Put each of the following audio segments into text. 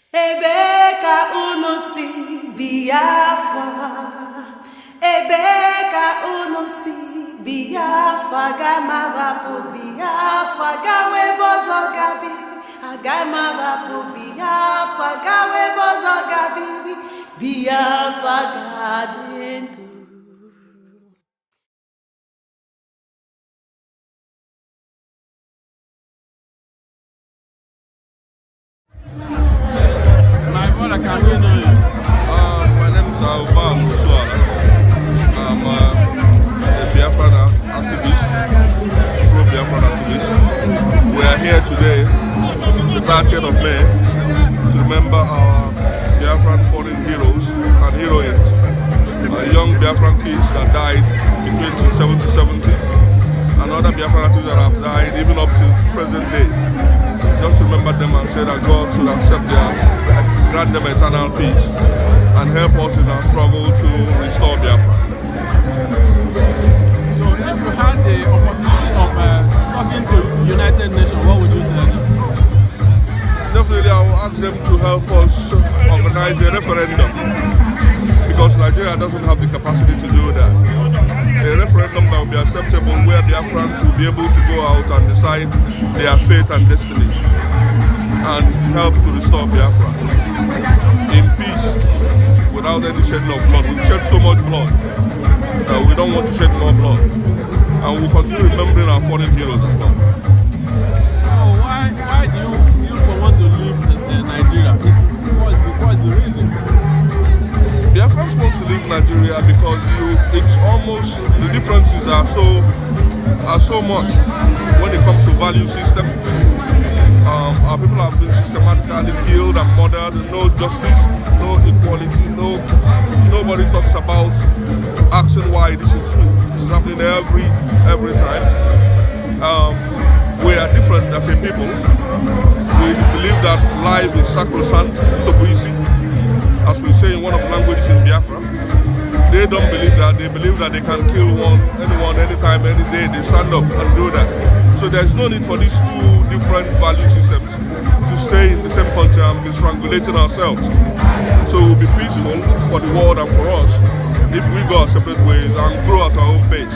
Ebe ka unu si Biafra, ebe ka unu si Biafra, agamarapu Biafra, gawe bozo gabiri, agamarapu Biafra, gawe bozo gabiri, Biafra gadentu. My brother, can we know you? My name is Alvan Osuala. I'm a Biafran activist, pro-Biafran activist. We are here today, the 30th of May, to remember our Biafran fallen heroes and heroines, young Biafran kids that died between 1770 and other Biafran activists that have died even up to present day. Just remember them and say that God should accept grant them eternal peace and help us in our struggle to restore Biafra. So if you had the opportunity of talking to United Nations, what would you tell them? Definitely I will ask them to help us organize a referendum because Nigeria doesn't have the capacity to do that. A referendum that will be acceptable where Biafrans will be able to go out and decide their fate and destiny and help to restore Biafra in peace without any shedding of blood. We've shed so much blood that we don't want to shed more blood, and we'll continue remembering our fallen heroes as well. So why do you want to leave Nigeria? What's the reason? Biafrans want to leave Nigeria because it's almost, the differences are so much when it comes to value system. Our people have been systematically killed and murdered, no justice, no equality, nobody talks about asking why this is happening every time. We are different as a people. We believe that life is sacrosanct, as we say in one of the languages in Biafra. They don't believe that. They believe that they can kill anyone, anytime, any day. They stand up and do that. So there's no need for these two different value systems to stay in the same country and be strangulating ourselves. So it will be peaceful for the world and for us if we go our separate ways and grow at our own pace.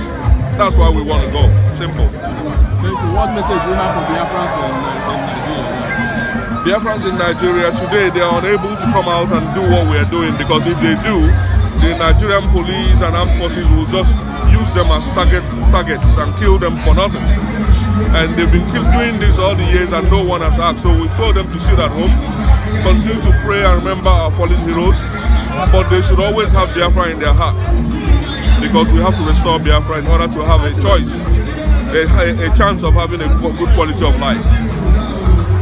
That's why we want to go. Simple. Thank you. What message do you have for Biafrans in Nigeria? Biafrans in Nigeria today, they are unable to come out and do what we are doing because if they do, the Nigerian police and armed forces will just use them as targets and kill them for nothing. And they've been doing this all the years and no one has asked. So we've told them to sit at home, continue to pray and remember our fallen heroes, but they should always have Biafra in their heart because we have to restore Biafra in order to have a choice, a chance of having a good quality of life.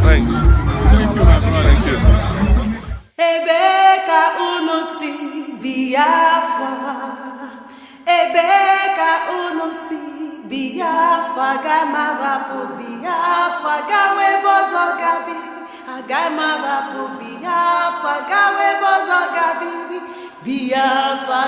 Thanks. Thank you, my brother. Thank you. Ebe ka unu si Biafra, ebe ka unu si Biafra, agamarapu Biafra, gawe bozo gabiri, agamarapu Biafra, gawe bozo gabiri, Biafra.